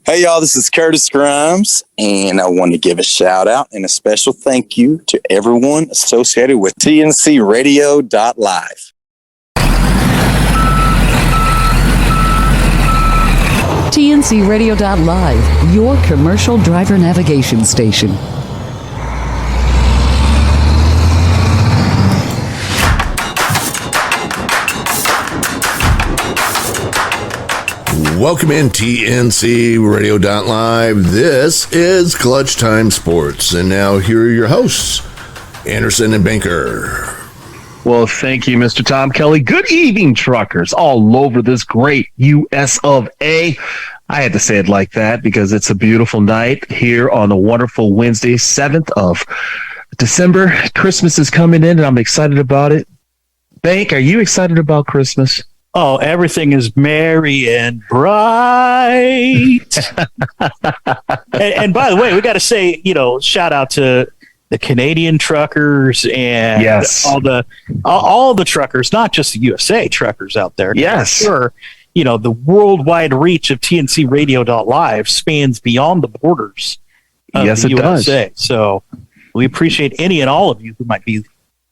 Hey y'all, this is Curtis Grimes, and I want to give a shout out and a special thank you to everyone associated with TNCRadio.live. TNCRadio.live, your commercial driver navigation station. Welcome in TNC Radio.live. This is Clutch Time Sports. And now here are your hosts, Anderson and Banker. Well, thank you, Mr. Tom Kelly. Good evening, truckers, all over this great US of A. I had to say it like that because it's a beautiful night here on a wonderful Wednesday, 7th of December. Christmas is coming in, and I'm excited about it. Bank, are you excited about Christmas? Oh, everything is merry and bright. and by the way, we got to say, shout out to the Canadian truckers and yes, all the truckers, not just the USA truckers out there. Yes, sure. The worldwide reach of TNC Radio.live spans beyond the borders of the USA. Does. So we appreciate any and all of you who might be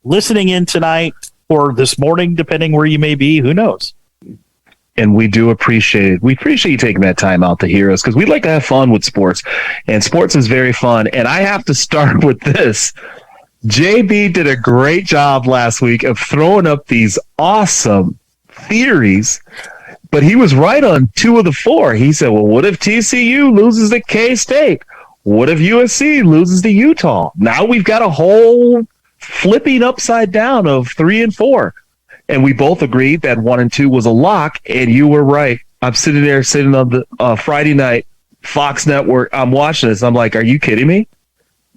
listening in tonight or this morning, depending where you may be. Who knows? And we do appreciate it. We appreciate you taking that time out to hear us because we like to have fun with sports. And sports is very fun. And I have to start with this. JB did a great job last week of throwing up these awesome theories, but he was right on 2 of the 4. He said, well, what if TCU loses to K-State? What if USC loses to Utah? Now we've got a whole flipping upside down of 3 and 4. And we both agreed that 1 and 2 was a lock, and you were right. I'm sitting on the Friday night, Fox Network. I'm watching this. I'm like, are you kidding me?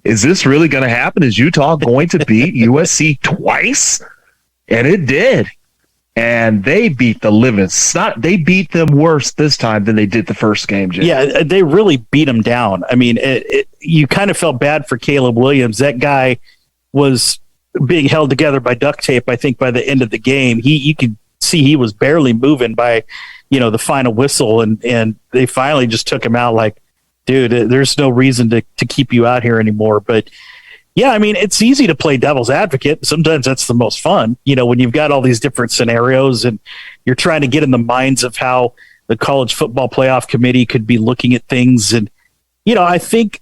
Is this really going to happen? Is Utah going to beat USC twice? And it did. And they beat the living. They beat them worse this time than they did the first game, Jim. Yeah, they really beat them down. I mean, you kind of felt bad for Caleb Williams. That guy was being held together by duct tape, I think, by the end of the game. You could see he was barely moving by, the final whistle, and they finally just took him out like, dude, there's no reason to keep you out here anymore. But, yeah, I mean, it's easy to play devil's advocate. Sometimes that's the most fun, when you've got all these different scenarios and you're trying to get in the minds of how the College Football Playoff Committee could be looking at things. And, I think,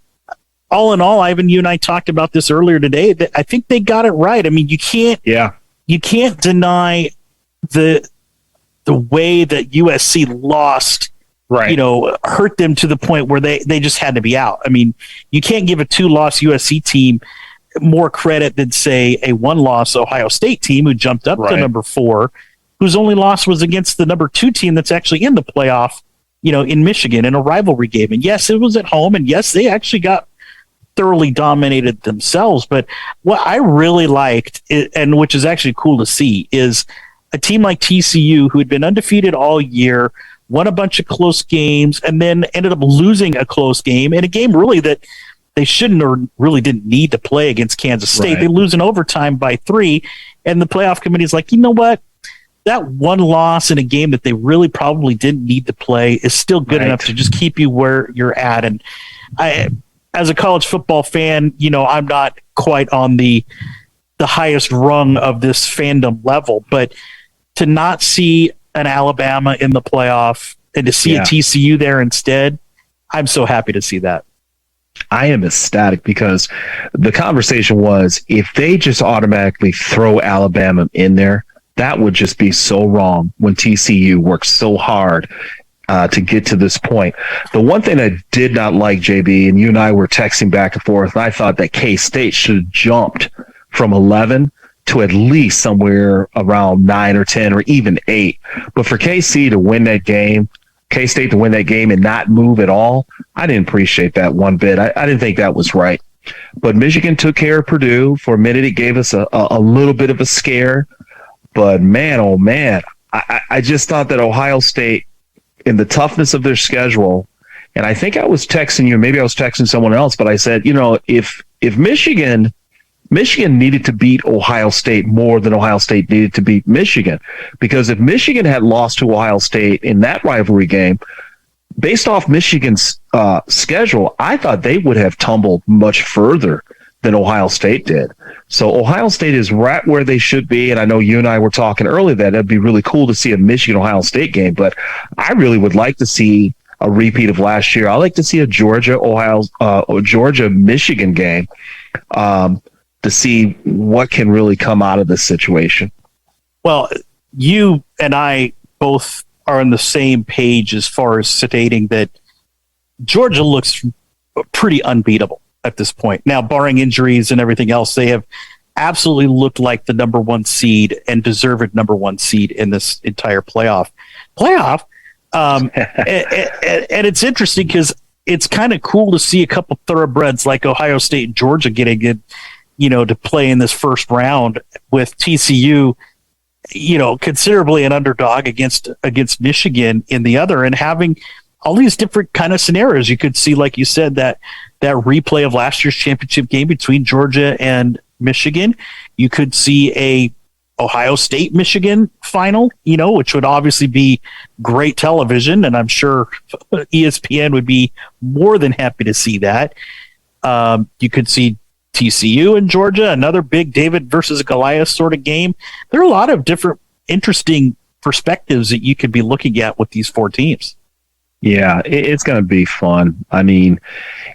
all in all, Ivan, you and I talked about this earlier today, that I think they got it right. I mean, you can't deny the way that USC lost, right? Hurt them to the point where they just had to be out. I mean, you can't give a 2-loss USC team more credit than, say, a 1-loss Ohio State team who jumped up to number 4, whose only loss was against the number 2 team that's actually in the playoff, in Michigan in a rivalry game. And yes, it was at home, and yes, they actually got thoroughly dominated themselves. But what I really liked, and which is actually cool to see, is a team like TCU, who had been undefeated all year, won a bunch of close games, and then ended up losing a close game in a game really that they shouldn't or really didn't need to play against Kansas State. Right. They lose in overtime by 3, and the playoff committee is like, you know what? That one loss in a game that they really probably didn't need to play is still good enough to just keep you where you're at. And as a college football fan, I'm not quite on the highest rung of this fandom level, but to not see an Alabama in the playoff and to see a TCU there instead, I'm so happy to see that. I am ecstatic because the conversation was, if they just automatically throw Alabama in there, that would just be so wrong when TCU worked so hard to get to this point. The one thing I did not like, JB, and you and I were texting back and forth, and I thought that K-State should have jumped from 11 to at least somewhere around 9 or 10 or even 8. But for K-State to win that game and not move at all, I didn't appreciate that one bit. I didn't think that was right. But Michigan took care of Purdue. For a minute, it gave us a little bit of a scare. But man, oh man, I just thought that Ohio State, in the toughness of their schedule, and I think I was texting you, maybe I was texting someone else, but I said, if Michigan needed to beat Ohio State more than Ohio State needed to beat Michigan, because if Michigan had lost to Ohio State in that rivalry game, based off Michigan's schedule, I thought they would have tumbled much further than Ohio State did. So Ohio State is right where they should be. And I know you and I were talking earlier that it'd be really cool to see a Michigan-Ohio State game, but I really would like to see a repeat of last year. I like to see a Georgia-Michigan game to see what can really come out of this situation. Well, you and I both are on the same page as far as stating that Georgia looks pretty unbeatable at this point. Now, barring injuries and everything else, they have absolutely looked like the number one seed and deserved number one seed in this entire playoff. And it's interesting because it's kind of cool to see a couple thoroughbreds like Ohio State and Georgia getting it, to play in this first round with TCU, considerably an underdog against Michigan in the other, and having all these different kind of scenarios. You could see, like you said, that replay of last year's championship game between Georgia and Michigan. You could see a Ohio State Michigan final, which would obviously be great television, and I'm sure ESPN would be more than happy to see that. You could see TCU and Georgia, another big David versus Goliath sort of game. There are a lot of different interesting perspectives that you could be looking at with these four teams. Yeah, it's going to be fun. I mean,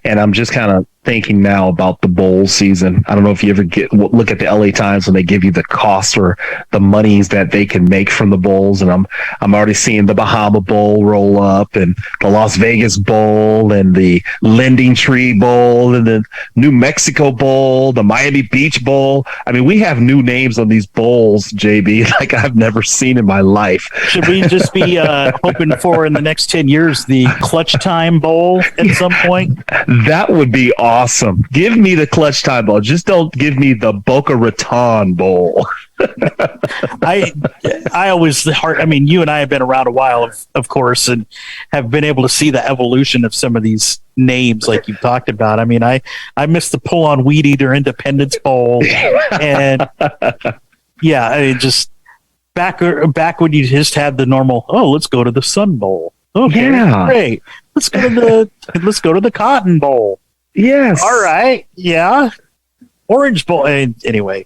and I'm just kind of thinking now about the bowl season. I don't know if you ever look at the LA Times when they give you the costs or the monies that they can make from the bowls. And I'm already seeing the Bahama Bowl roll up, and the Las Vegas Bowl, and the Lending Tree Bowl, and the New Mexico Bowl, the Miami Beach Bowl. I mean, we have new names on these bowls, JB, like I've never seen in my life. Should we just be hoping for in the next 10 years the Clutch Time Bowl at some point? That would be awesome. Give me the Clutch Time Bowl. Just don't give me the Boca Raton Bowl. I always, you and I have been around a while, of course, and have been able to see the evolution of some of these names like you talked about. I mean, I missed the Pull on Weed Eater Independence Bowl, and just back when you just had the normal, let's go to the Sun Bowl. Okay, yeah. Great. Let's go to the Cotton Bowl. Yes. All right. Yeah. Orange Bowl. Anyway,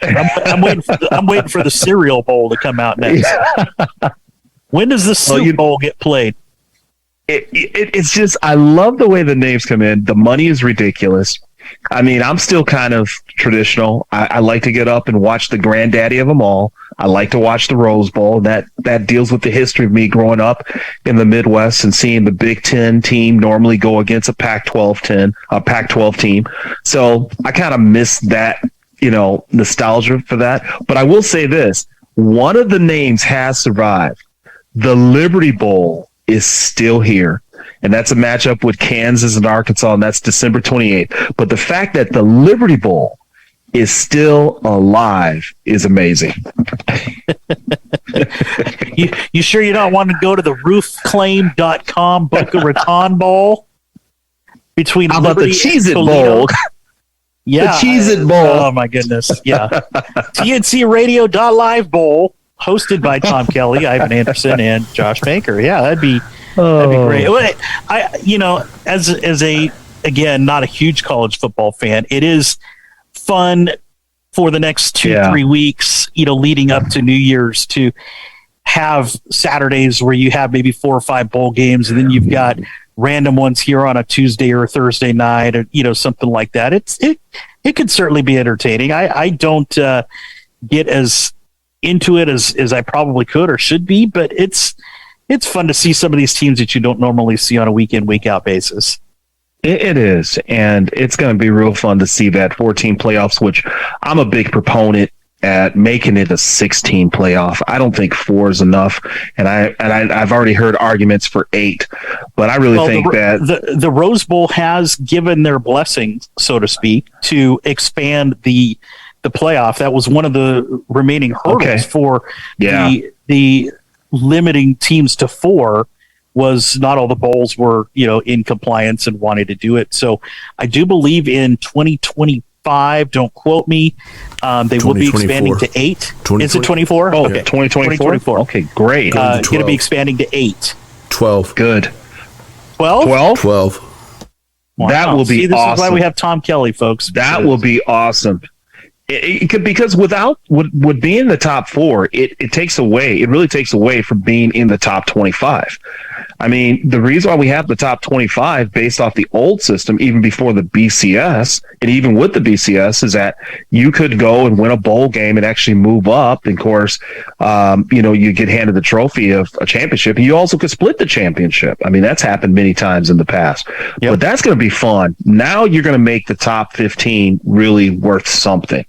I'm waiting for the Cereal Bowl to come out next. When does the Soup Bowl get played? It's just, I love the way the names come in. The money is ridiculous. I mean, I'm still kind of traditional. I like to get up and watch the granddaddy of them all. I like to watch the Rose Bowl. That deals with the history of me growing up in the Midwest and seeing the Big Ten team normally go against a Pac-12 team. So I kind of miss that, nostalgia for that. But I will say this. One of the names has survived. The Liberty Bowl is still here. And that's a matchup with Kansas and Arkansas, and that's December 28th. But the fact that the Liberty Bowl is still alive is amazing. You sure you don't want to go to the roofclaim.com Boca Raton Bowl? Between How about the Cheez-It Bowl? Yeah. The Cheez-It Bowl. Oh, my goodness. Yeah. TNCRadio.live Bowl, hosted by Tom Kelly, Ivan Anderson, and Josh Banker. Yeah, that'd be great. As a again, not a huge college football fan, it is fun for the next 2-3 weeks, leading up to New Year's, to have Saturdays where you have maybe 4 or 5 bowl games, and then you've got random ones here on a Tuesday or a Thursday night, or something like that. It could certainly be entertaining. I don't get as into it as I probably could or should be, but it's fun to see some of these teams that you don't normally see on a week in, week out basis. It is, and it's going to be real fun to see that 14 playoffs, which I'm a big proponent at making it a 16 playoff. I don't think 4 is enough, and I've already heard arguments for 8, but I really think that the Rose Bowl has given their blessing, so to speak, to expand the playoff. That was one of the remaining hurdles for the limiting teams to 4. Was not all the bowls were, in compliance and wanted to do it. So I do believe in 2025, don't quote me, they will be expanding to 8. Is it 24? Oh, okay. 2024. Okay, great. Going to be expanding to 8. 12. Good. 12? 12. Wow. That will be See, this awesome. is why we have Tom Kelly, folks. That will be awesome. It could, because without would being in the top 4, it really takes away from being in the top 25. I mean, the reason why we have the top 25 based off the old system, even before the BCS, and even with the BCS, is that you could go and win a bowl game and actually move up. And of course, you get handed the trophy of a championship. You also could split the championship. I mean, that's happened many times in the past. Yep. But that's going to be fun. Now you're going to make the top 15 really worth something,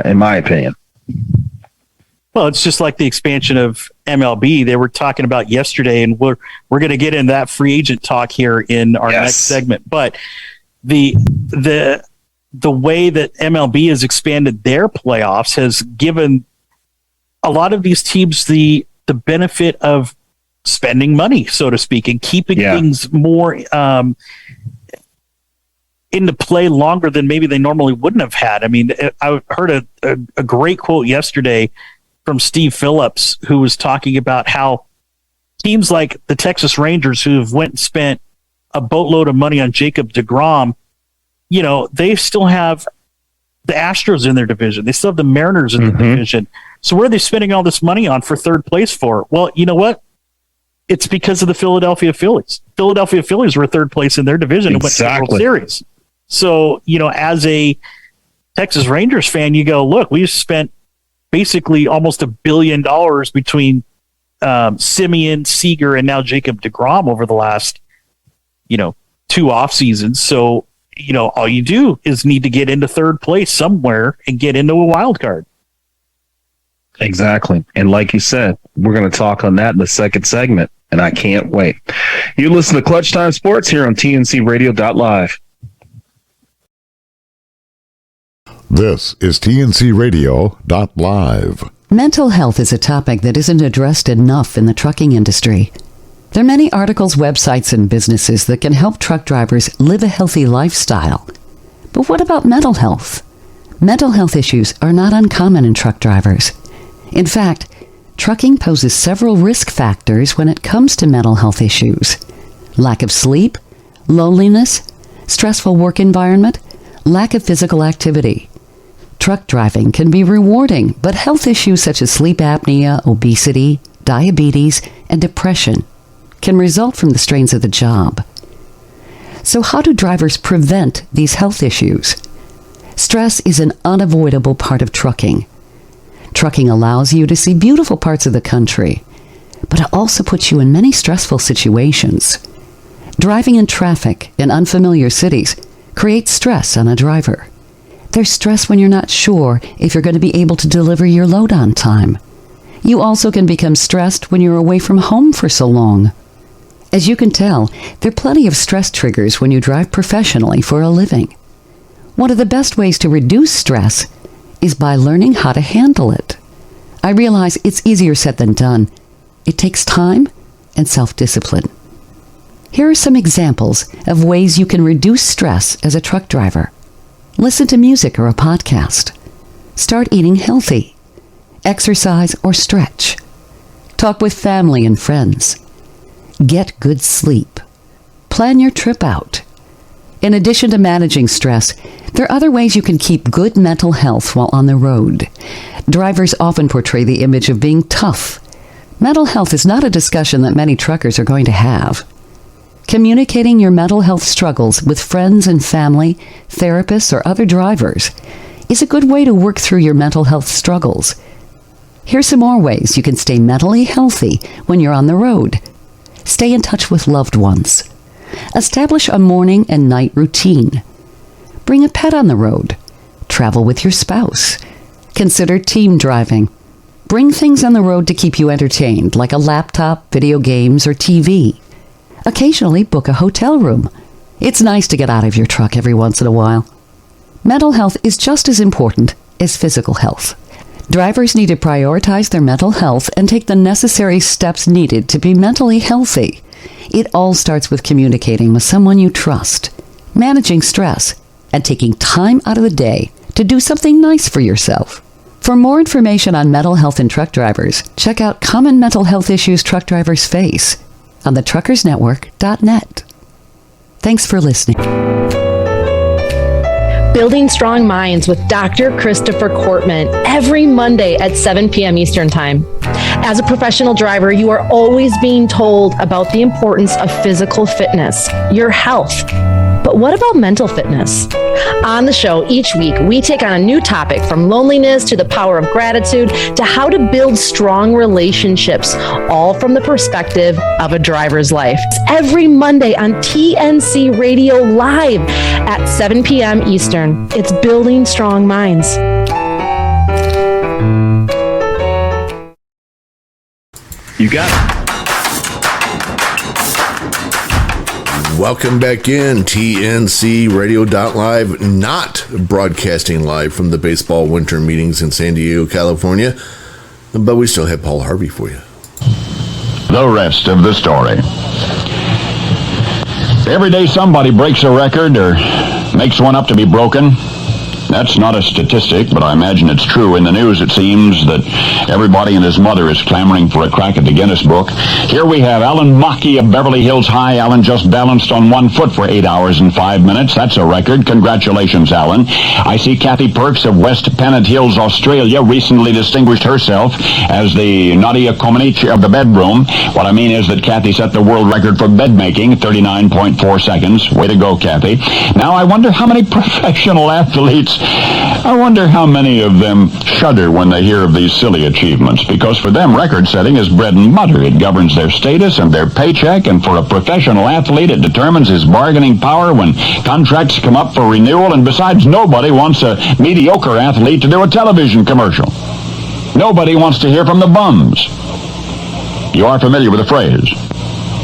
in my opinion. Well, it's just like the expansion of MLB they were talking about yesterday, and we're going to get into that free agent talk here in our next segment. But the way that MLB has expanded their playoffs has given a lot of these teams the benefit of spending money, so to speak, and keeping things more into play longer than maybe they normally wouldn't have had. I mean, I heard a great quote yesterday from Steve Phillips, who was talking about how teams like the Texas Rangers, who have went and spent a boatload of money on Jacob deGrom, they still have the Astros in their division. They still have the Mariners in the division. So what are they spending all this money on for third place for? Well, you know what? It's because of the Philadelphia Phillies. Philadelphia Phillies were third place in their division and went to the World Series. So, as a Texas Rangers fan, you go, look, we've spent basically almost $1 billion between Simeon, Seager, and now Jacob deGrom over the last, 2 off seasons. So, all you do is need to get into third place somewhere and get into a wild card. Exactly. And like you said, we're going to talk on that in the second segment, and I can't wait. You listen to Clutch Time Sports here on TNCRadio.live. This is TNC Radio.live. Mental health is a topic that isn't addressed enough in the trucking industry. There are many articles, websites, and businesses that can help truck drivers live a healthy lifestyle. But what about mental health? Mental health issues are not uncommon in truck drivers. In fact, trucking poses several risk factors when it comes to mental health issues. Lack of sleep, loneliness, stressful work environment, lack of physical activity. Truck driving can be rewarding, but health issues such as sleep apnea, obesity, diabetes, and depression can result from the strains of the job. So how do drivers prevent these health issues? Stress is an unavoidable part of trucking. Trucking allows you to see beautiful parts of the country, but it also puts you in many stressful situations. Driving in traffic in unfamiliar cities creates stress on a driver. There's stress when you're not sure if you're going to be able to deliver your load on time. You also can become stressed when you're away from home for so long. As you can tell, there are plenty of stress triggers when you drive professionally for a living. One of the best ways to reduce stress is by learning how to handle it. I realize it's easier said than done. It takes time and self-discipline. Here are some examples of ways you can reduce stress as a truck driver. Listen to music or a podcast. Start eating healthy. Exercise or stretch. Talk with family and friends. Get good sleep. Plan your trip out. In addition to managing stress, there are other ways you can keep good mental health while on the road. Drivers often portray the image of being tough. Mental health is not a discussion that many truckers are going to have. Communicating your mental health struggles with friends and family, therapists, or other drivers is a good way to work through your mental health struggles. Here's some more ways you can stay mentally healthy when you're on the road. Stay in touch with loved ones. Establish a morning and night routine. Bring a pet on the road. Travel with your spouse. Consider team driving. Bring things on the road to keep you entertained, like a laptop, video games, or TV. Occasionally book a hotel room. It's nice to get out of your truck every once in a while. Mental health is just as important as physical health. Drivers need to prioritize their mental health and take the necessary steps needed to be mentally healthy. It all starts with communicating with someone you trust, managing stress, and taking time out of the day to do something nice for yourself. For more information on mental health in truck drivers, check out Common Mental Health Issues Truck Drivers Face. on the truckersnetwork.net. Thanks for listening. Building Strong Minds with Dr. Christopher Kortman every Monday at 7 p.m. Eastern Time. As a professional driver, you are always being told about the importance of physical fitness, your health. But what about mental fitness? On the show each week, we take on a new topic, from loneliness to the power of gratitude to how to build strong relationships, all from the perspective of a driver's life. It's every Monday on TNC Radio Live at 7 p.m. Eastern. It's Building Strong Minds. You got it. Welcome back in. TNC Radio.live, not broadcasting live from the baseball winter meetings in San Diego, California, but we still have Paul Harvey for you. The rest of the story. Every day somebody breaks a record or makes one up to be broken. That's not a statistic, but I imagine it's true. In the news, it seems that everybody and his mother is clamoring for a crack at the Guinness Book. Here we have Alan Mackey of Beverly Hills High. Alan just balanced on 1 foot for 8 hours and 5 minutes. That's a record. Congratulations, Alan. I see Kathy Perks of West Pennant Hills, Australia, recently distinguished herself as the Nadia Comaneci of the bedroom. What I mean is that Kathy set the world record for bed making, 39.4 seconds. Way to go, Kathy. Now, I wonder how many professional athletes, I wonder how many of them shudder when they hear of these silly achievements, because for them, record setting is bread and butter. It governs their status and their paycheck, and for a professional athlete, it determines his bargaining power when contracts come up for renewal, and besides, nobody wants a mediocre athlete to do a television commercial. Nobody wants to hear from the bums. You are familiar with the phrase.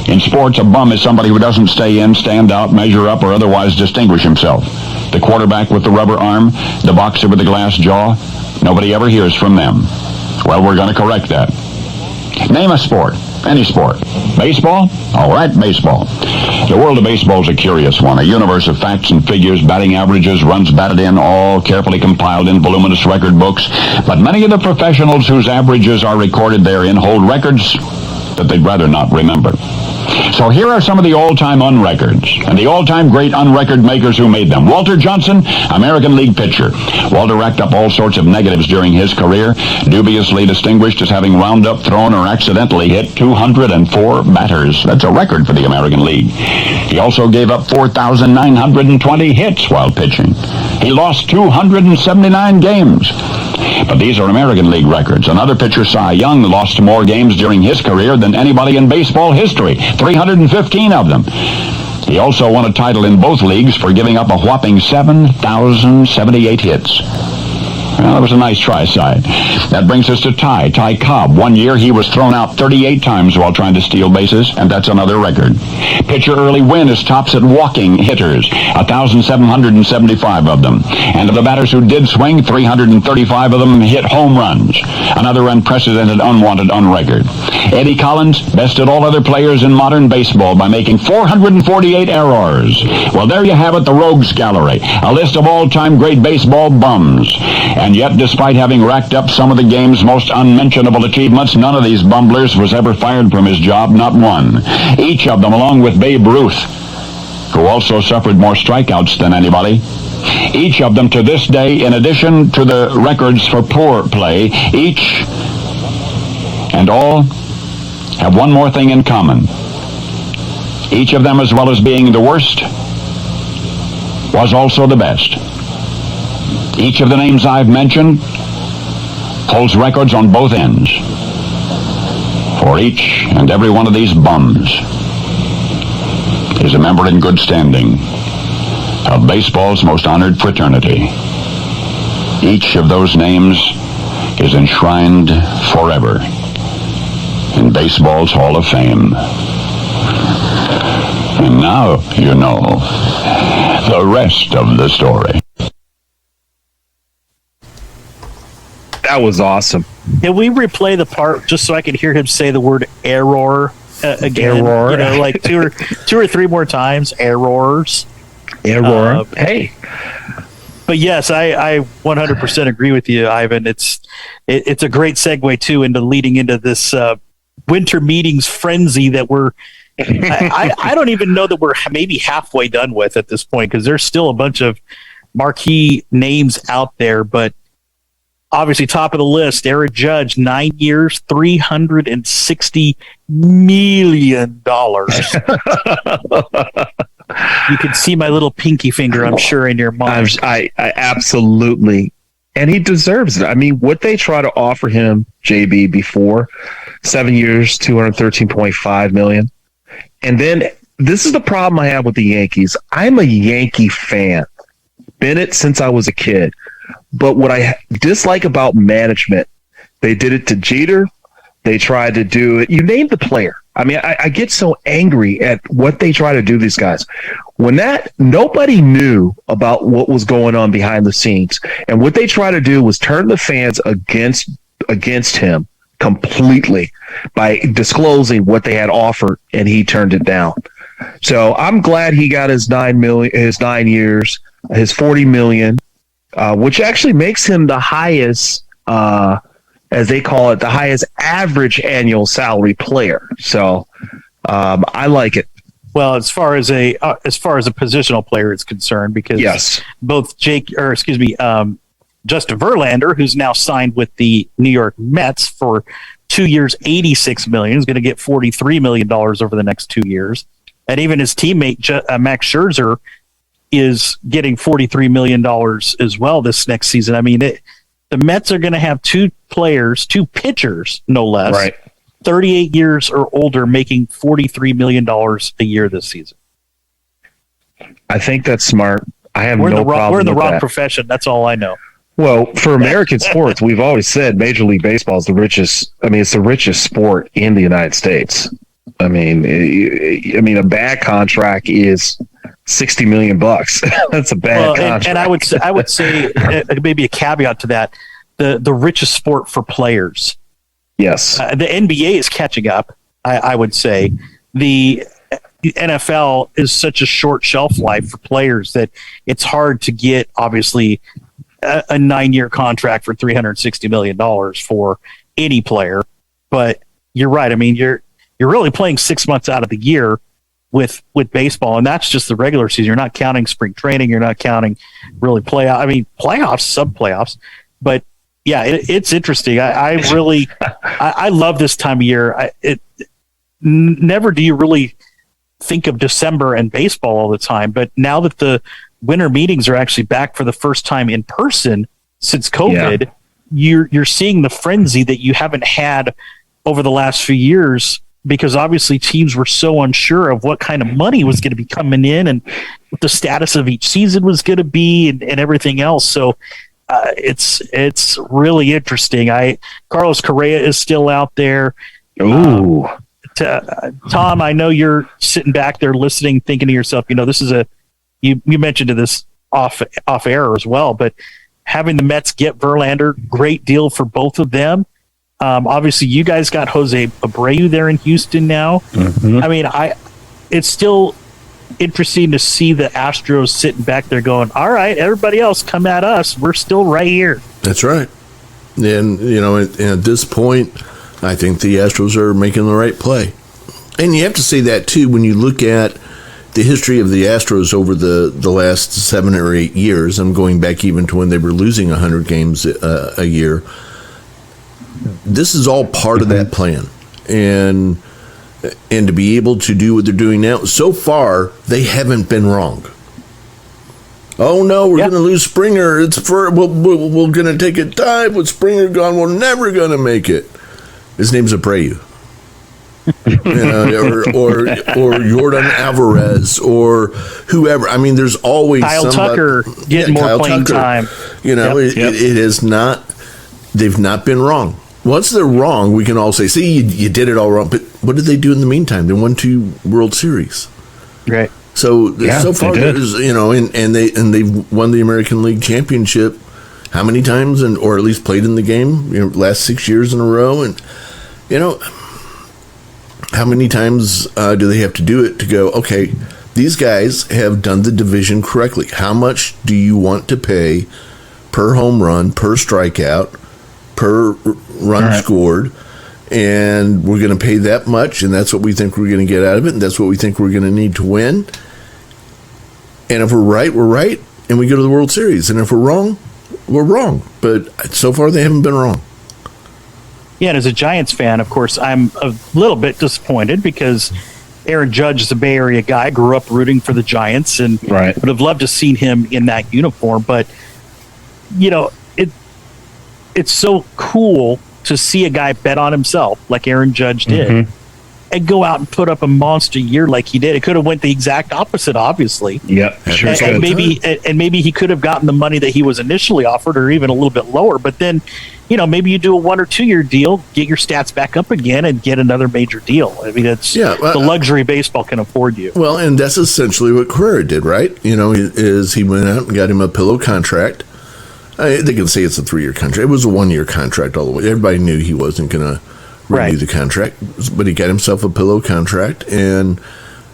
In sports, a bum is somebody who doesn't stay in, stand out, measure up, or otherwise distinguish himself. The quarterback with the rubber arm, the boxer with the glass jaw, nobody ever hears from them. Well, we're going to correct that. Name a sport, any sport. Baseball? All right, baseball. The world of baseball is a curious one, a universe of facts and figures, batting averages, runs batted in, all carefully compiled in voluminous record books. But many of the professionals whose averages are recorded therein hold records that they'd rather not remember. So here are some of the all-time unrecords, and the all-time great unrecord makers who made them. Walter Johnson, American League pitcher. Walter racked up all sorts of negatives during his career, dubiously distinguished as having wound up, thrown, or accidentally hit 204 batters. That's a record for the American League. He also gave up 4,920 hits while pitching. He lost 279 games. But these are American League records. Another pitcher, Cy Young, lost more games during his career than anybody in baseball history, 315 of them. He also won a title in both leagues for giving up a whopping 7,078 hits. Well, that was a nice try, Cy. That brings us to Ty Cobb. One year he was thrown out 38 times while trying to steal bases, and that's another record. Pitcher Early Wynn is tops at walking hitters, 1,775 of them. And of the batters who did swing, 335 of them hit home runs. Another unprecedented, unwanted, unrecord. Eddie Collins bested all other players in modern baseball by making 448 errors. Well, there you have it, the Rogues Gallery, a list of all-time great baseball bums. And yet, despite having racked up some of the game's most unmentionable achievements, none of these bumblers was ever fired from his job, not one. Each of them, along with Babe Ruth, who also suffered more strikeouts than anybody, each of them to this day, in addition to the records for poor play, each and all have one more thing in common. Each of them, as well as being the worst, was also the best. Each of the names I've mentioned holds records on both ends for each and every one of these bums is a member in good standing of baseball's most honored fraternity. Each of those names is enshrined forever in baseball's Hall of Fame. And now you know the rest of the story. That was awesome. Can we replay the part just so I could hear him say the word error again? Error. You know, like two or three more times. Errors. Error. Hey. But yes, I 100% agree with you, Ivan. It's a great segue too into leading into this winter meetings frenzy that we're I don't even know that we're maybe halfway done with at this point, because there's still a bunch of marquee names out there. But obviously, top of the list, Aaron Judge, 9 years, $360 million. You can see my little pinky finger, I'm sure, in your mind. I absolutely. And he deserves it. I mean, what they try to offer him, JB, before, 7 years, $213.5 million. And then this is the problem I have with the Yankees. I'm a Yankee fan. Been it since I was a kid. But what I dislike about management, they did it to Jeter. They tried to do it. You name the player. I mean, I get so angry at what they try to do, these guys. When nobody knew about what was going on behind the scenes. And what they try to do was turn the fans against him completely by disclosing what they had offered, and he turned it down. So I'm glad he got his 9 years, his $40 million, which actually makes him the highest, as they call it, the highest average annual salary player. So I like it. Well, as far as a positional player is concerned, because yes, both Justin Verlander, who's now signed with the New York Mets for 2 years, $86 million, is going to get $43 million over the next 2 years, and even his teammate Max Scherzer is getting $43 million as well this next season. I mean, the Mets are going to have two pitchers, no less, right, 38 years or older, making $43 million a year this season. I think that's smart. I have no problem. We're in the wrong that. profession. That's all I know. Well, for American sports, we've always said Major League Baseball is the richest. I mean, it's the richest sport in the United States. I mean, a bad contract is $60 million. That's a bad contract. And I would say maybe a caveat to that: the richest sport for players. Yes, the NBA is catching up. I would say the NFL is such a short shelf life for players that it's hard to get, obviously, a 9-year contract for $360 million for any player. But you're right. I mean, you're really playing 6 months out of the year with baseball, and that's just the regular season. You're not counting spring training. You're not counting really playoffs, sub-playoffs. But yeah, it's interesting. I really I love this time of year. Never do you really think of December and baseball all the time, but now that the winter meetings are actually back for the first time in person since COVID, you're seeing the frenzy that you haven't had over the last few years, because obviously teams were so unsure of what kind of money was going to be coming in and what the status of each season was going to be and everything else. So it's really interesting. Carlos Correa is still out there. Ooh. Tom, I know you're sitting back there listening, thinking to yourself, this is you mentioned this off air as well, but having the Mets get Verlander, great deal for both of them. Obviously, you guys got Jose Abreu there in Houston now. Mm-hmm. I mean, it's still interesting to see the Astros sitting back there going, all right, everybody else come at us. We're still right here. That's right. And, at this point, I think the Astros are making the right play. And you have to say that, too, when you look at the history of the Astros over the last 7 or 8 years. I'm going back even to when they were losing 100 games a year. This is all part of that plan. And to be able to do what they're doing now, so far, they haven't been wrong. Oh, no, we're going to lose Springer. We're going to take a dive with Springer gone. We're never going to make it. His name's Abreu. or Jordan Alvarez or whoever. I mean, there's always Kyle Tucker getting more playing time. It is not. They've not been wrong. Once they're wrong, we can all say, "See, you did it all wrong." But what did they do in the meantime? They won 2 World Series. Right. So so far, there's and they've won the American League Championship how many times, or at least played in the game? Last 6 years in a row, and how many times do they have to do it to go, okay, these guys have done the division correctly. How much do you want to pay per home run, per strikeout, per run scored? and we're going to pay that much, and that's what we think we're going to get out of it, and that's what we think we're going to need to win. And if we're right, we're right, and we go to the World Series. And if we're wrong, we're wrong. But so far, they haven't been wrong. Yeah, and as a Giants fan, of course, I'm a little bit disappointed because Aaron Judge is a Bay Area guy, grew up rooting for the Giants, and Right. would have loved to have seen him in that uniform. But, you know, it's so cool to see a guy bet on himself like Aaron Judge did and go out and put up a monster year like he did. It could have went the exact opposite, obviously. Yep. Sure. And maybe he could have gotten the money that he was initially offered, or even a little bit lower. But then, you know, maybe you do a 1 or 2 year deal, get your stats back up again, and get another major deal. I mean, it's the luxury baseball can afford you. Well, and that's essentially what Carrera did, right? You know, is he went out and got him a pillow contract. They can say it's a 3-year contract. It was a 1-year contract all the way. Everybody knew he wasn't going to renew the contract, but he got himself a pillow contract and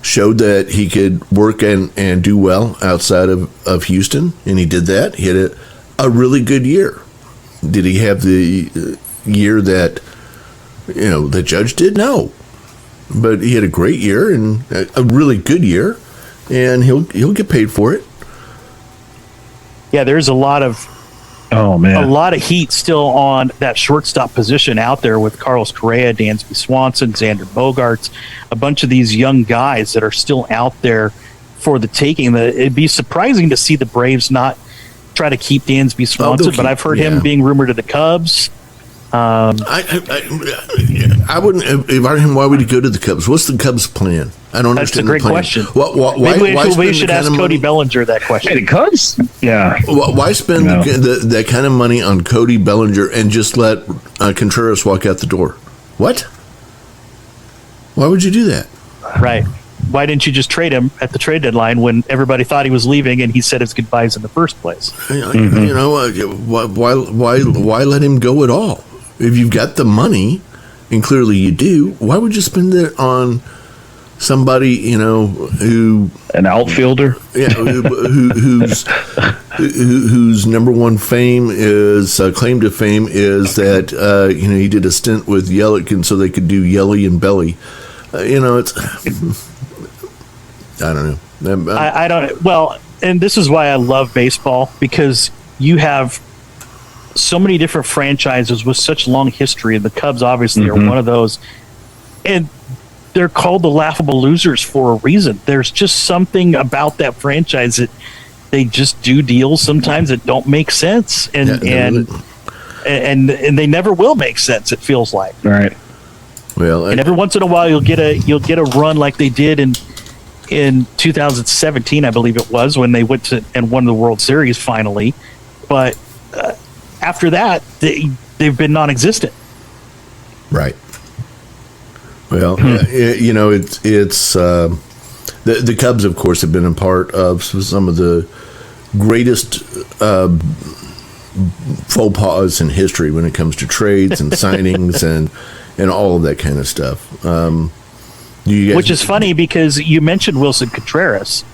showed that he could work and do well outside of Houston, and he did that. He had a really good year. Did he have the year that, you know, the Judge did? No. But he had a great year and a really good year, and he'll get paid for it. Yeah, there's a lot of heat still on that shortstop position out there with Carlos Correa, Dansby Swanson, Xander Bogaerts, a bunch of these young guys that are still out there for the taking. It'd be surprising to see the Braves not try to keep Dansby Swanson, but I've heard him being rumored to the Cubs. I wouldn't. If I were him, why would he go to the Cubs? What's the Cubs' plan? I don't understand. That's a great question. Maybe we should ask Cody Bellinger that question. Hey, the Cubs? Yeah. Why spend that kind of money on Cody Bellinger and just let Contreras walk out the door? What? Why would you do that? Right. Why didn't you just trade him at the trade deadline when everybody thought he was leaving and he said his goodbyes in the first place? You know, why let him go at all? If you've got the money, and clearly you do, why would you spend it on somebody, you know, who an outfielder? Yeah, whose number one fame is claim to fame is that you know, he did a stint with Yelich, and so they could do Yelly and Belly. You know, it's I don't know. I don't. Well, and this is why I love baseball, because you have so many different franchises with such long history, and the Cubs obviously are one of those. And they're called the laughable losers for a reason. There's just something about that franchise that they just do deals sometimes that don't make sense, and they never will make sense. It feels like. Right. Well, and every once in a while you'll get a run like they did in 2017, I believe it was, when they went to and won the World Series finally. But after that, they've been non-existent. Right. Well, you know, it's the Cubs, of course, have been a part of some of the greatest faux pas in history when it comes to trades and signings and all of that kind of stuff. Which is funny because you mentioned Wilson Contreras,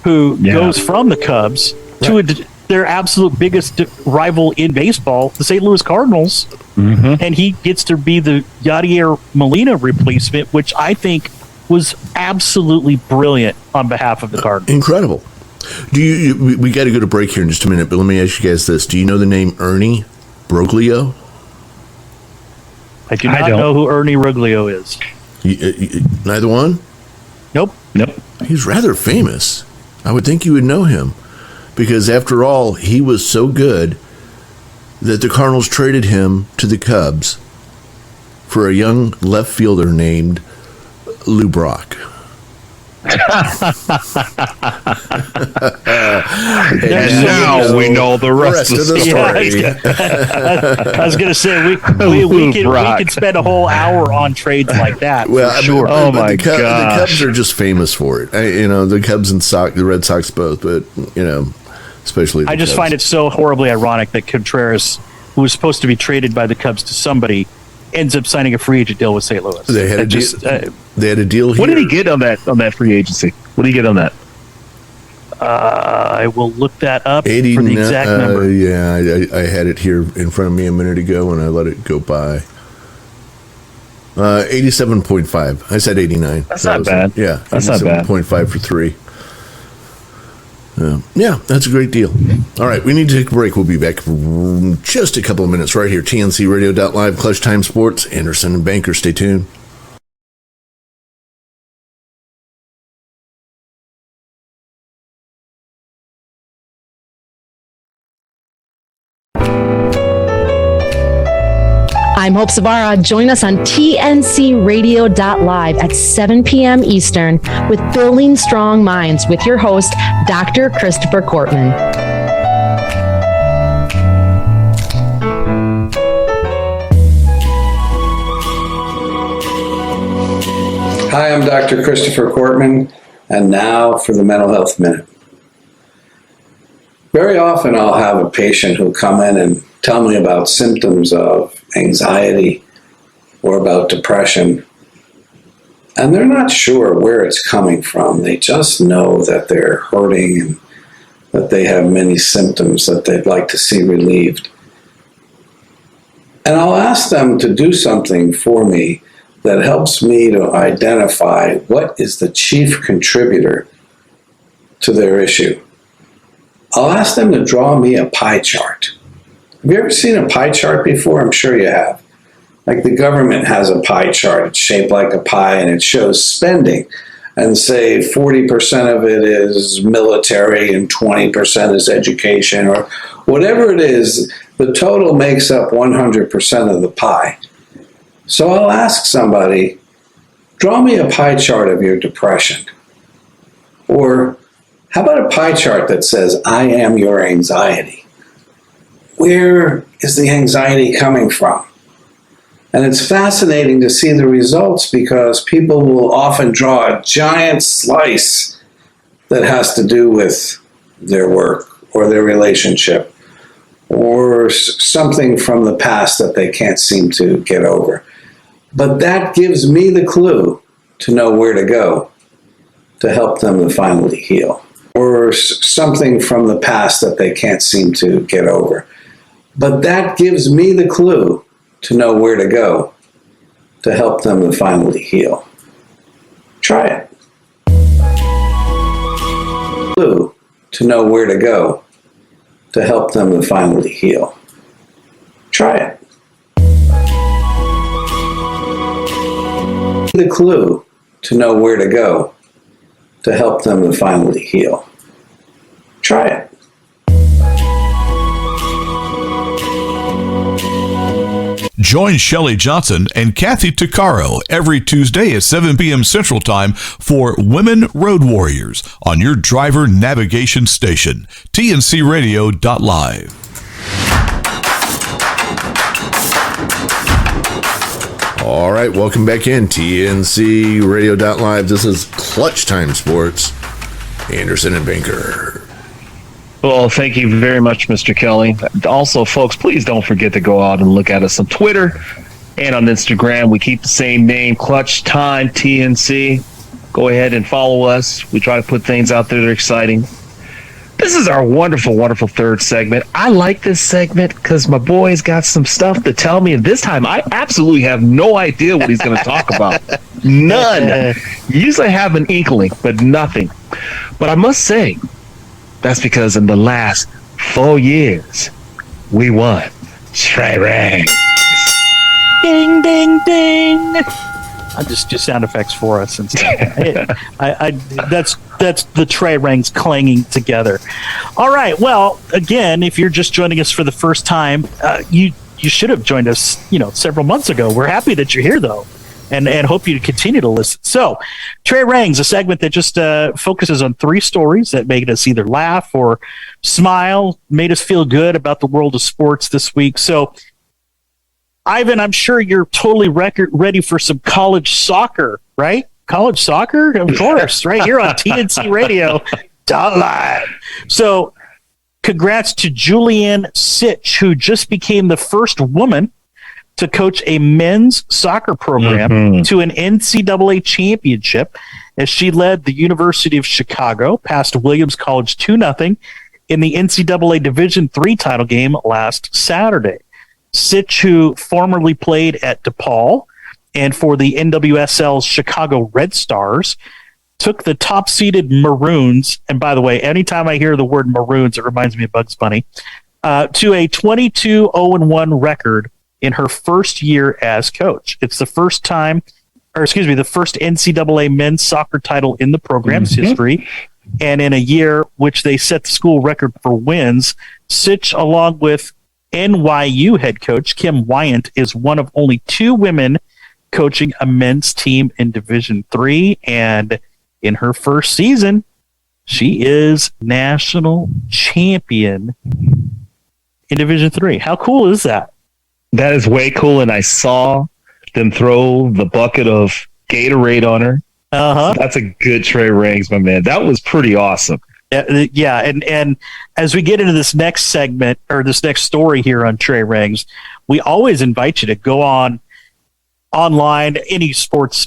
who goes from the Cubs to their absolute biggest rival in baseball, the St. Louis Cardinals, and he gets to be the Yadier Molina replacement, which I think was absolutely brilliant on behalf of the Cardinals. Incredible. We got to go to break here in just a minute, but let me ask you guys this. Do you know the name Ernie Broglio? I do not know who Ernie Broglio is. Neither one? Nope. He's rather famous. I would think you would know him, because after all, he was so good that the Cardinals traded him to the Cubs for a young left fielder named Lou Brock. And now we know the rest of the story. I was going to say we can spend a whole hour on trades like that. Well, for sure. The Cubs are just famous for it. You know, the Cubs and the Red Sox both, but you know, especially. I just find it so horribly ironic that Contreras, who was supposed to be traded by the Cubs to somebody, ends up signing a free agent deal with St. Louis. They had a deal here. What did he get on that free agency? What did he get on that? I will look that up for the exact number. Yeah, I had it here in front of me a minute ago, and I let it go by. 87.5. I said 89. That's not bad. Yeah, that's not bad. 87.5 for 3. Yeah, that's a great deal. All right, we need to take a break. We'll be back in just a couple of minutes right here. TNCRadio.live, Clutch Time Sports, Anderson and Banker. Stay tuned. I'm Hope Savara. Join us on TNCRadio.live at 7 p.m. Eastern with Building Strong Minds with your host, Dr. Christopher Kortman. Hi, I'm Dr. Christopher Kortman, and now for the Mental Health Minute. Very often I'll have a patient who'll come in and tell me about symptoms of anxiety or about depression, and they're not sure where it's coming from. They just know that they're hurting and that they have many symptoms that they'd like to see relieved. And I'll ask them to do something for me that helps me to identify what is the chief contributor to their issue. I'll ask them to draw me a pie chart. Have you ever seen a pie chart before? I'm sure you have. Like the government has a pie chart. It's shaped like a pie and it shows spending. And say 40% of it is military and 20% is education or whatever it is, the total makes up 100% of the pie. So I'll ask somebody, draw me a pie chart of your depression. Or how about a pie chart that says, I am your anxiety? Where is the anxiety coming from? And it's fascinating to see the results because people will often draw a giant slice that has to do with their work or their relationship or something from the past that they can't seem to get over. But that gives me the clue to know where to go to help them to finally heal. Or something from the past that they can't seem to get over. But that gives me the clue to know where to go to help them to finally heal. Try it. Clue to know where to go to help them to finally heal. Try it. The clue to know where to go to help them to finally heal. Try it. Join Shelley Johnson and Kathy Tuccaro every Tuesday at 7 p.m. Central Time for Women Road Warriors on your driver navigation station, tncradio.live. All right, welcome back in. TNCRadio.live. This is Clutch Time Sports. Anderson and Banker. Well, thank you very much, Mr. Kelly. Also, folks, please don't forget to go out and look at us on Twitter and on Instagram. We keep the same name, Clutch Time TNC. Go ahead and follow us. We try to put things out there that are exciting. This is our wonderful, wonderful third segment. I like this segment because my boy's got some stuff to tell me. And this time, I absolutely have no idea what he's going to talk about. None. Usually I have an inkling, but nothing. But I must say, that's because in the last 4 years, we won. Trey Rangs. Ding, ding, ding. I just do sound effects for us and stuff. That's the Trey Rangs clanging together. All right. Well, again, if you're just joining us for the first time, you should have joined us, several months ago. We're happy that you're here, though, and hope you continue to listen. So, Trey Rangs, a segment that just focuses on 3 stories that made us either laugh or smile, made us feel good about the world of sports this week. So, Ivan, I'm sure you're totally ready for some college soccer, right? College soccer? Of course, right here on TNC Radio. Live. So, congrats to Julianne Sitch, who just became the first woman to coach a men's soccer program to an NCAA championship as she led the University of Chicago past Williams College 2-0 in the NCAA Division III title game last Saturday. Sitch, who formerly played at DePaul and for the NWSL's Chicago Red Stars, took the top-seeded Maroons, and by the way, anytime I hear the word Maroons, it reminds me of Bugs Bunny, to a 22-0-1 record in her first year as coach. It's the first NCAA men's soccer title in the program's history, and in a year which they set the school record for wins. Sitch, along with NYU head coach Kim Wyant, is one of only 2 women coaching a men's team in Division III, and in her first season, she is national champion in Division III. How cool is that? That is way cool, and I saw them throw the bucket of Gatorade on her. That's a good Trey Rangs, my man. That was pretty awesome. Yeah, and as we get into this next segment, or this next story here on Trey Rangs, we always invite you to go online, any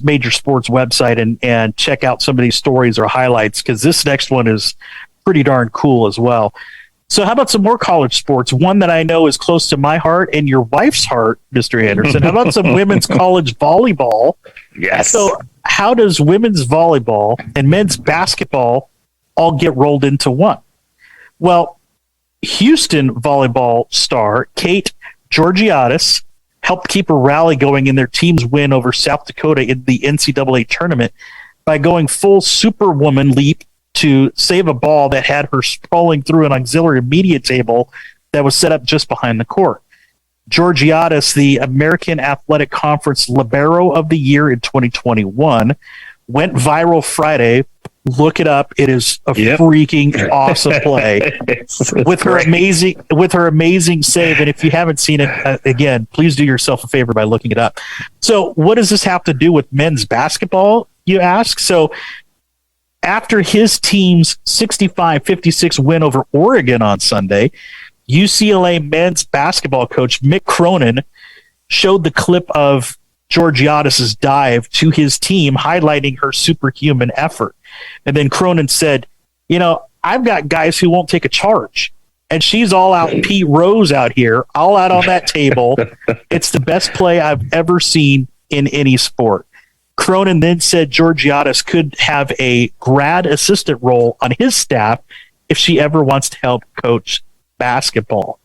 major sports website, and check out some of these stories or highlights, because this next one is pretty darn cool as well. So how about some more college sports? One that I know is close to my heart and your wife's heart, Mr. Anderson. How about some women's college volleyball? Yes. So how does women's volleyball and men's basketball all get rolled into one? Well, Houston volleyball star Kate Georgiadis helped keep a rally going in their team's win over South Dakota in the NCAA tournament by going full superwoman leap to save a ball that had her sprawling through an auxiliary media table that was set up just behind the court. Georgiadis, the American Athletic Conference Libero of the Year in 2021, went viral Friday. Look it up. It is a freaking awesome play with her amazing save. And if you haven't seen it, again, please do yourself a favor by looking it up. So what does this have to do with men's basketball, you ask? So after his team's 65-56 win over Oregon on Sunday, UCLA men's basketball coach Mick Cronin showed the clip of Georgiadis' dive to his team, highlighting her superhuman effort. And then Cronin said, I've got guys who won't take a charge. And she's all out Pete Rose out here, all out on that table. It's the best play I've ever seen in any sport. Cronin then said Georgiadis could have a grad assistant role on his staff if she ever wants to help coach basketball.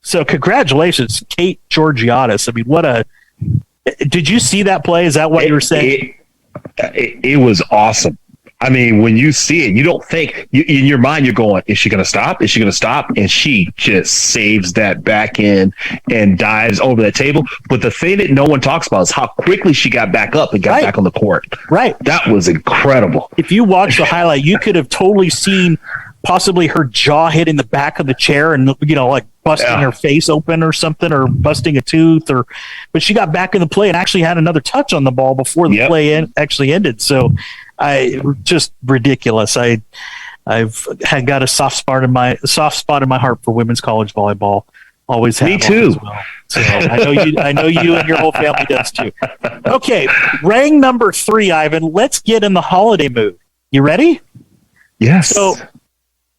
So congratulations, Kate Georgiadis. I mean, did you see that play? Is that what you were saying? It was awesome. I mean, when you see it, you don't think, in your mind, you're going, is she going to stop? Is she going to stop? And she just saves that back in and dives over that table. But the thing that no one talks about is how quickly she got back up and got back on the court. Right. That was incredible. If you watch the highlight, you could have totally seen possibly her jaw hitting the back of the chair and, like busting her face open or something, or busting a tooth, but she got back in the play and actually had another touch on the ball before the play actually ended. So just ridiculous. I've got a soft spot in my heart for women's college volleyball. Always have. Me too. As well. So I know you and your whole family does too. Okay, Rang number 3, Ivan. Let's get in the holiday mood. You ready? Yes. So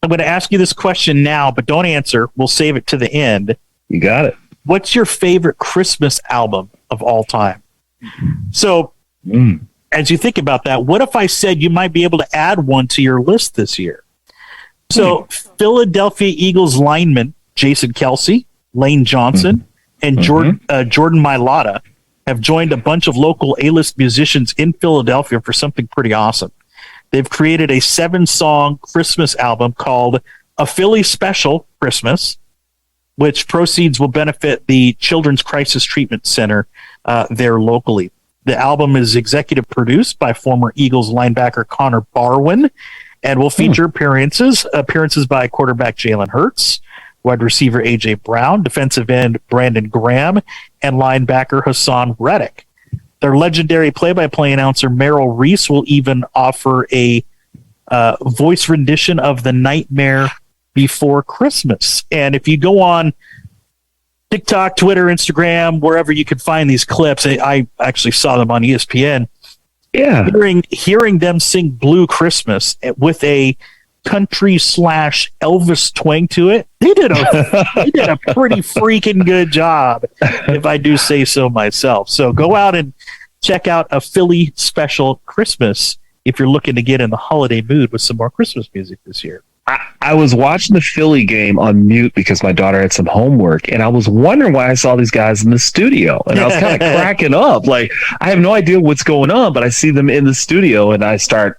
I'm going to ask you this question now, but don't answer. We'll save it to the end. You got it. What's your favorite Christmas album of all time? So as you think about that, what if I said you might be able to add one to your list this year? So Philadelphia Eagles lineman Jason Kelsey, Lane Johnson, and Jordan Mailata have joined a bunch of local A-list musicians in Philadelphia for something pretty awesome. They've created a 7-song Christmas album called A Philly Special Christmas, which proceeds will benefit the Children's Crisis Treatment Center there locally. The album is executive produced by former Eagles linebacker Connor Barwin and will feature appearances by quarterback Jalen Hurts, wide receiver A.J. Brown, defensive end Brandon Graham, and linebacker Hassan Reddick. Their legendary play-by-play announcer Merrill Reese will even offer a voice rendition of The Nightmare Before Christmas. And if you go on TikTok, Twitter, Instagram, wherever you can find these clips, I actually saw them on ESPN. Yeah, hearing them sing Blue Christmas with a country/Elvis twang to it, they did a pretty freaking good job, if I do say so myself. So go out and check out a Philly special Christmas if you're looking to get in the holiday mood with some more Christmas music this year. I was watching the Philly game on mute because my daughter had some homework, and I was wondering why I saw these guys in the studio, and I was kind of cracking up. Like, I have no idea what's going on, but I see them in the studio, and I start,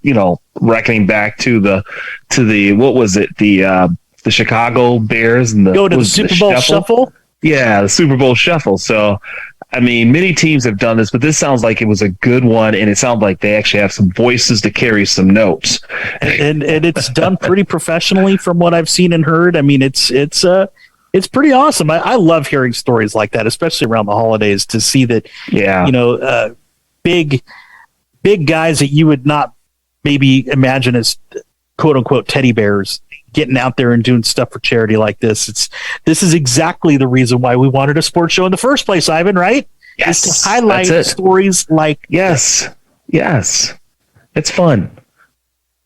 reckoning back to the what was it, the Chicago Bears and the Super Bowl shuffle. Yeah, the Super Bowl shuffle. So, I mean, many teams have done this, but this sounds like it was a good one, and it sounds like they actually have some voices to carry some notes. And it's done pretty professionally from what I've seen and heard. I mean, it's pretty awesome. I love hearing stories like that, especially around the holidays, to see that, big guys that you would not maybe imagine as quote unquote teddy bears getting out there and doing stuff for charity like this. This is exactly the reason why we wanted a sports show in the first place, Ivan, right? Yes. Is to highlight stories like Yes. It's fun.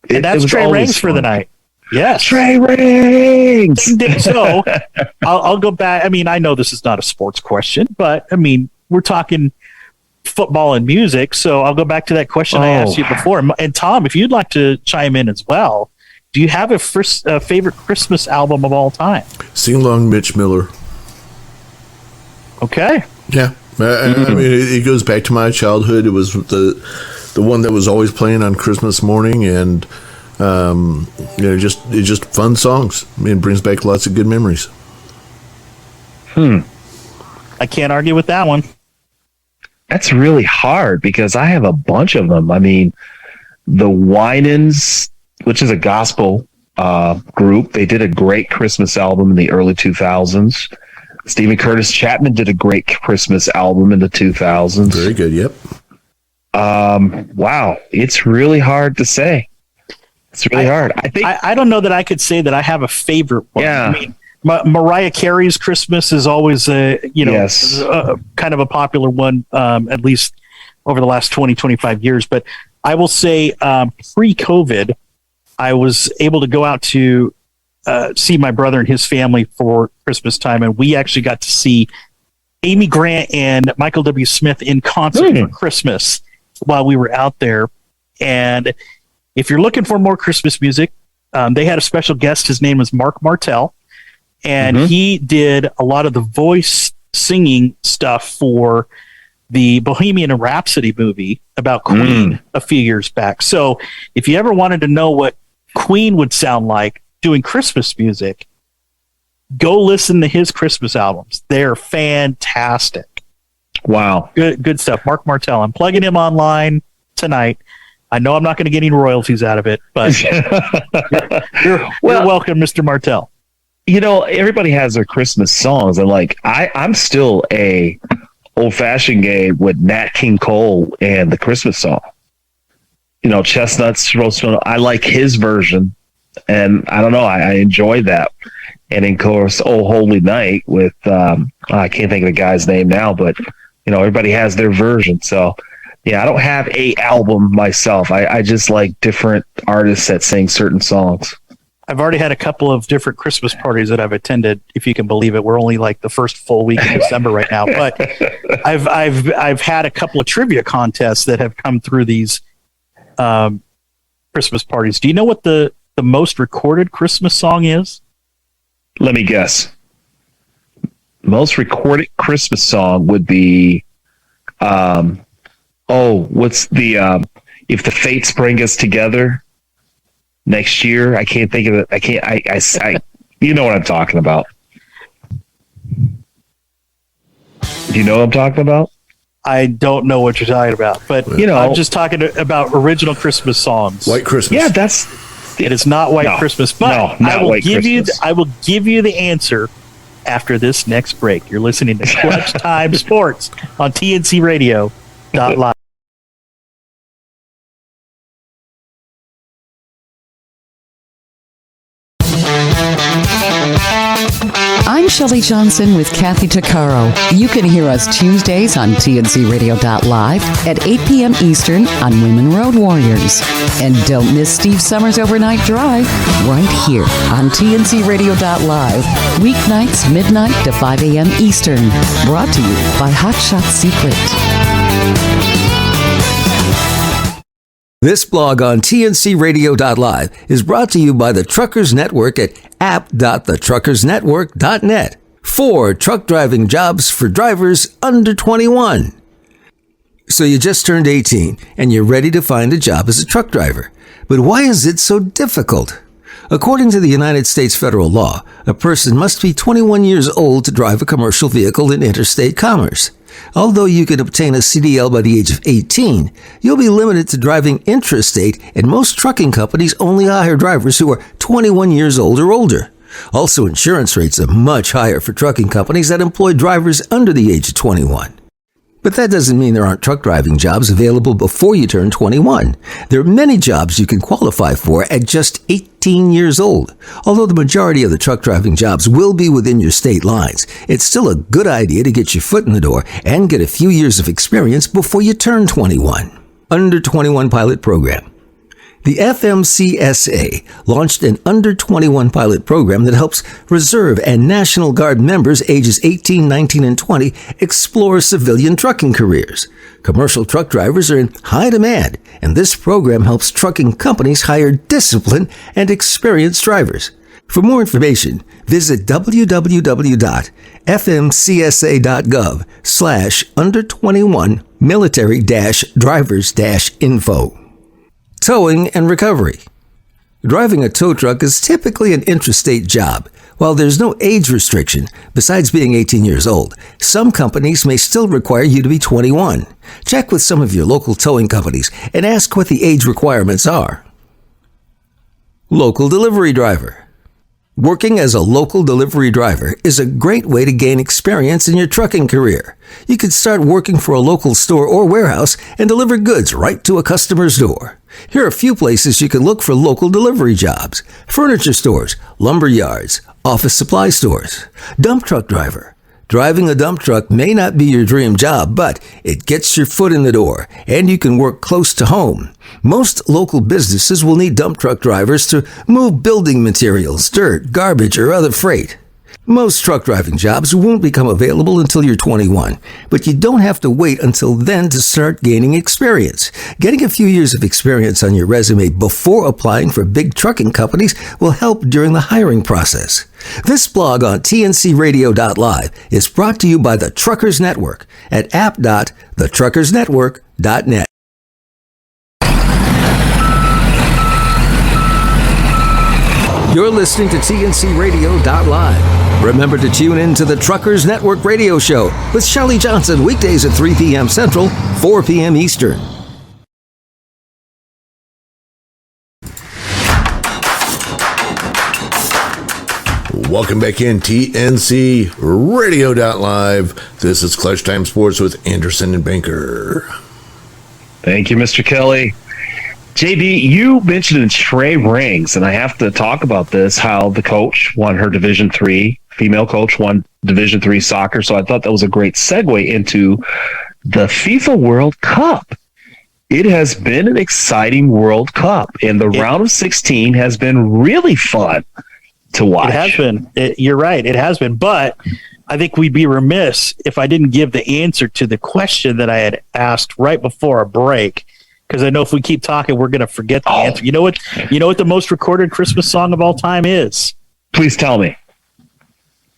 And that's Trey Rings for the night. Yes. Trey Rings. So I'll go back. I mean, I know this is not a sports question, but I mean, we're talking football and music. So I'll go back to that question I asked you before. And Tom, if you'd like to chime in as well, do you have a favorite Christmas album of all time? Sing Along Mitch Miller. Okay. Yeah. I mean, it goes back to my childhood. It was the one that was always playing on Christmas morning, and just fun songs. I mean, it brings back lots of good memories. I can't argue with that one. That's really hard because I have a bunch of them. I mean, the Winans, which is a gospel group, they did a great Christmas album in the early 2000s. Stephen Curtis Chapman did a great Christmas album in the 2000s. Very good, yep. Wow, it's really hard to say. It's really hard. I don't know that I could say that I have a favorite one. Yeah. I mean, Mariah Carey's Christmas is always kind of a popular one, at least over the last 20, 25 years. But I will say pre-COVID, I was able to go out to see my brother and his family for Christmas time, and we actually got to see Amy Grant and Michael W. Smith in concert for Christmas while we were out there. And if you're looking for more Christmas music, they had a special guest. His name was Mark Martell, and he did a lot of the voice singing stuff for the Bohemian Rhapsody movie about Queen a few years back. So if you ever wanted to know what Queen would sound like doing Christmas music, go listen to his Christmas albums. They're fantastic. Wow. Good stuff. Mark Martell. I'm plugging him online tonight. I know I'm not going to get any royalties out of it, but you're welcome, Mr. Martell. Everybody has their Christmas songs, and I'm still a old-fashioned guy with Nat King Cole and the Christmas song. Chestnuts roasted. I like his version, and I don't know, I enjoy that. And of course, Oh Holy Night with I can't think of the guy's name now, but everybody has their version. So yeah, I don't have a album myself. I just like different artists that sing certain songs. I've already had a couple of different Christmas parties that I've attended, if you can believe it. We're only like the first full week in December right now, but I've had a couple of trivia contests that have come through these Christmas parties. Do you know what the most recorded Christmas song is? Let me guess. Most recorded Christmas song would be what's the If the Fates Bring Us Together next year. I can't think of it. I you know what I'm talking about. Do you know what I'm talking about? I don't know what you're talking about, but I'm just talking about original Christmas songs. White Christmas. Yeah, it is not White Christmas, but I will give you the answer after this next break. You're listening to Clutch Time Sports on TNC Radio.live. I'm Shelley Johnson with Kathy Tuccaro. You can hear us Tuesdays on TNCRadio.live at 8 p.m. Eastern on Women Road Warriors. And don't miss Steve Summers' Overnight Drive right here on TNCRadio.live. Weeknights, midnight to 5 a.m. Eastern. Brought to you by Hot Shot Secret. This blog on tncradio.live is brought to you by the Truckers Network at app.thetruckersnetwork.net for truck driving jobs for drivers under 21. So you just turned 18 and you're ready to find a job as a truck driver. But why is it so difficult? According to the United States federal law, a person must be 21 years old to drive a commercial vehicle in interstate commerce. Although you can obtain a CDL by the age of 18, you'll be limited to driving intrastate, and most trucking companies only hire drivers who are 21 years old or older. Also, insurance rates are much higher for trucking companies that employ drivers under the age of 21. But that doesn't mean there aren't truck driving jobs available before you turn 21. There are many jobs you can qualify for at just 18 years old. Although the majority of the truck driving jobs will be within your state lines, it's still a good idea to get your foot in the door and get a few years of experience before you turn 21. Under 21 Pilot Program. The FMCSA launched an under 21 pilot program that helps Reserve and National Guard members ages 18, 19, and 20 explore civilian trucking careers. Commercial truck drivers are in high demand, and this program helps trucking companies hire disciplined and experienced drivers. For more information, visit www.fmcsa.gov/under21 military-drivers-info. Towing and recovery. Driving a tow truck is typically an intrastate job. While there's no age restriction, besides being 18 years old, some companies may still require you to be 21. Check with some of your local towing companies and ask what the age requirements are. Local delivery driver. Working as a local delivery driver is a great way to gain experience in your trucking career. You could start working for a local store or warehouse and deliver goods right to a customer's door. Here are a few places you can look for local delivery jobs: furniture stores, lumber yards, office supply stores. Dump truck driver. Driving a dump truck may not be your dream job, but it gets your foot in the door, and you can work close to home. Most local businesses will need dump truck drivers to move building materials, dirt, garbage, or other freight. Most truck driving jobs won't become available until you're 21, but you don't have to wait until then to start gaining experience. Getting a few years of experience on your resume before applying for big trucking companies will help during the hiring process. This blog on tncradio.live is brought to you by the Truckers Network at app.thetruckersnetwork.net. You're listening to tncradio.live. Remember to tune in to the Truckers Network radio show with Shelley Johnson weekdays at 3 p.m. Central, 4 p.m. Eastern. Welcome back in TNC Radio.live. This is Clutch Time Sports with Anderson and Banker. Thank you, Mr. Kelly. JD, you mentioned Trey Rings, and I have to talk about this, how the coach won her Division III, female coach won Division III soccer, so I thought that was a great segue into the FIFA World Cup. It has been an exciting World Cup, and the round of 16 has been really fun to watch. It has been. You're right, it has been, but I think we'd be remiss if I didn't give the answer to the question that I had asked right before a break. Because I know if we keep talking, we're going to forget the answer. You know what the most recorded Christmas song of all time is? Please tell me.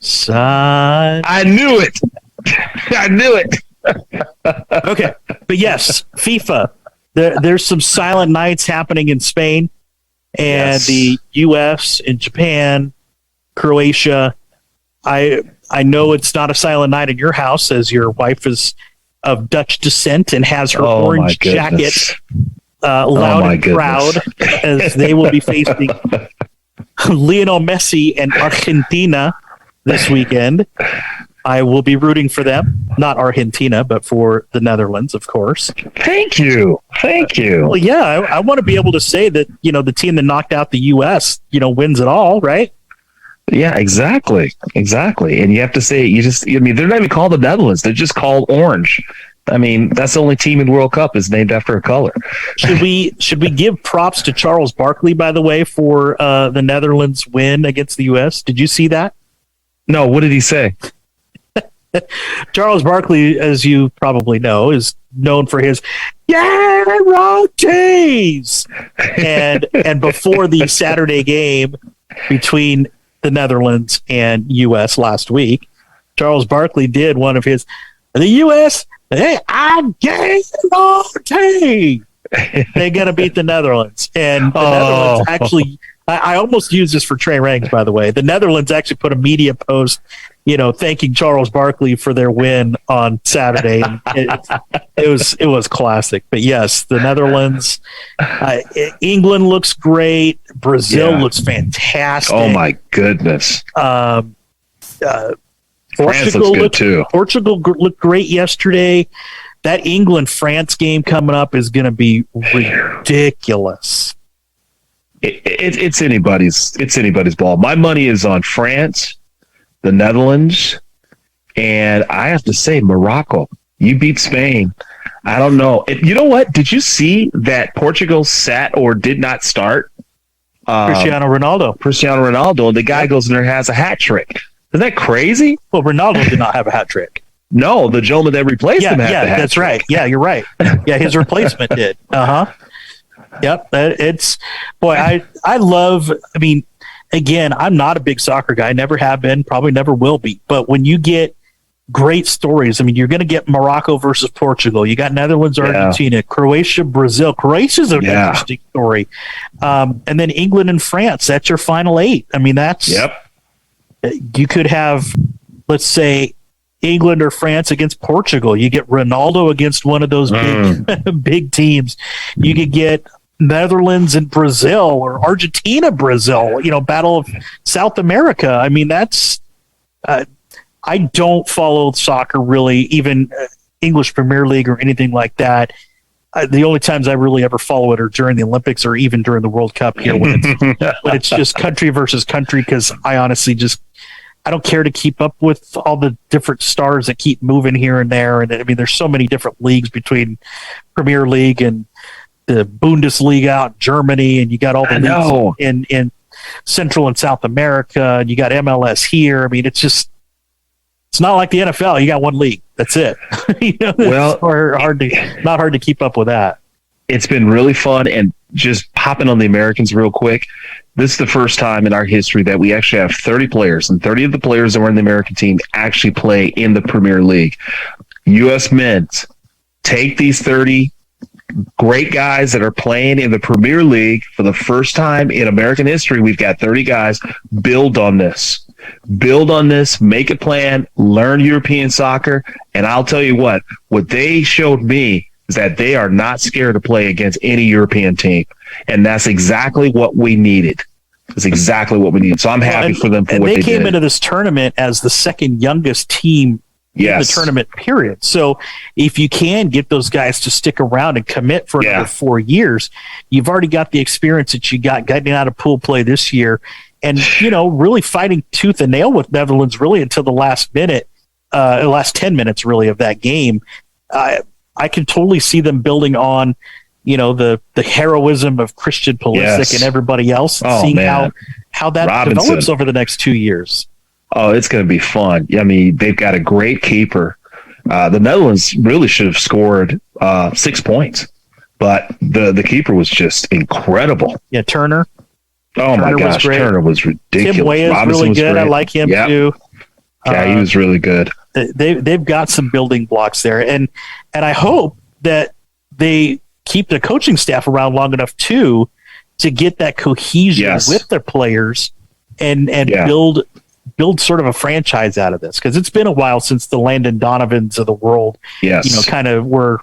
Son. I knew it. I knew it. Okay. But yes, FIFA. There's some silent nights happening in Spain and the U.S. and Japan, Croatia. I know it's not a silent night in your house as your wife is of Dutch descent and has her orange jacket loud and proud as they will be facing Lionel Messi and Argentina this weekend. I will be rooting for them, not Argentina, but for the Netherlands, of course. Thank you. Well, yeah, I want to be able to say that, the team that knocked out the U.S., wins it all, right? Yeah, exactly. And you have to say, they're not even called the Netherlands. They're just called orange. I mean, that's the only team in the World Cup is named after a color. Should we give props to Charles Barkley, by the way, for the Netherlands win against the U.S.? Did you see that? No, what did he say? Charles Barkley, as you probably know, is known for his guarantees. And before the Saturday game between the Netherlands and U.S. last week, Charles Barkley did one of his, the U.S., hey, I guarantee they're going to beat the Netherlands. And the Netherlands actually, I almost used this for Trey Ranks, by the way. The Netherlands actually put a media post, thanking Charles Barkley for their win on Saturday. It was classic. But yes, the Netherlands, England looks great. Brazil looks fantastic. Oh my goodness. Portugal looked great yesterday. That England-France game coming up is going to be ridiculous. It's anybody's ball. My money is on France, the Netherlands, and I have to say Morocco. You beat Spain. I don't know. You know what? Did you see that Portugal sat or did not start Cristiano Ronaldo, and the guy goes in there and has a hat trick? Isn't that crazy? Well, Ronaldo did not have a hat trick. No, the gentleman that replaced him had the hat that's trick. right. Yeah, you're right. Yeah, his replacement did. Yep. I love, again, I'm not a big soccer guy, never have been, probably never will be. But when you get great stories, you're going to get Morocco versus Portugal. You got Netherlands, Argentina, Croatia, Brazil. Croatia's an interesting story. And then England and France, that's your final 8. You could have, let's say, England or France against Portugal. You get Ronaldo against one of those big teams. You could get Netherlands and Brazil or Argentina, Brazil, Battle of South America. That's I don't follow soccer really, even English Premier League or anything like that. The only times I really ever follow it are during the Olympics or even during the World Cup here when it's just country versus country, because I honestly I don't care to keep up with all the different stars that keep moving here and there. And there's so many different leagues between Premier League and the Bundesliga out in Germany, and you got all the leagues in Central and South America, and you got MLS here. It's not like the NFL. You got one league. That's it. Not hard to keep up with that. It's been really fun, and just hopping on the Americans real quick. This is the first time in our history that we actually have 30 players, and 30 of the players that were in the American team actually play in the Premier League. U.S. men's take these 30 great guys that are playing in the Premier League for the first time in American history. We've got 30 guys. Build on this, make a plan, learn European soccer. And I'll tell you what they showed me is that they are not scared to play against any European team. And that's exactly what we needed. So I'm happy for them for what they did. They came into this tournament as the second youngest team in the tournament period. So if you can get those guys to stick around and commit for another 4 years, you've already got the experience that you got getting out of pool play this year. And, really fighting tooth and nail with Netherlands really until the last 10 minutes really of that game. I can totally see them building on, the heroism of Christian Pulisic and everybody else, and seeing how that develops over the next 2 years. Oh, it's going to be fun. They've got a great keeper. The Netherlands really should have scored 6 points, but the keeper was just incredible. Yeah, Turner. Oh my gosh, Turner was ridiculous. Tim Weah is really good. Great. I like him too. Yeah, he was really good. They've got some building blocks there, and I hope that they keep the coaching staff around long enough too to get that cohesion with their players and build sort of a franchise out of this, because it's been a while since the Landon Donovans of the world, kind of were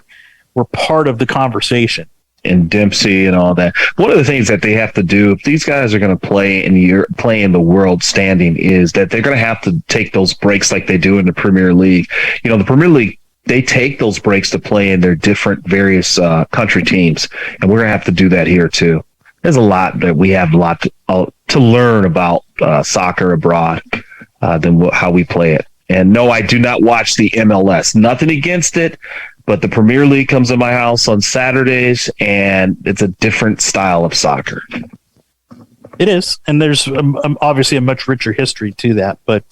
part of the conversation. And Dempsey and all that. One of the things that they have to do if these guys are going to play in the world standing is that they're going to have to take those breaks like they do in the Premier League. The Premier League, they take those breaks to play in their different various country teams, and we're going to have to do that here too. There's a lot that we have to learn about soccer abroad than how we play it. And no, I do not watch the MLS. Nothing against it. But the Premier League comes to my house on Saturdays, and it's a different style of soccer. It is, and there's obviously a much richer history to that. But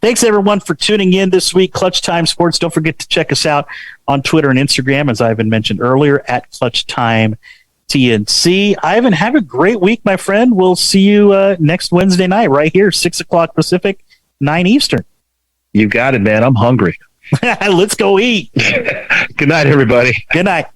thanks, everyone, for tuning in this week. Clutch Time Sports. Don't forget to check us out on Twitter and Instagram, as Ivan mentioned earlier, at Clutch Time TNC. Ivan, have a great week, my friend. We'll see you next Wednesday night right here, 6 o'clock Pacific, 9 Eastern. You got it, man. I'm hungry. Let's go eat. Good night, everybody. Good night.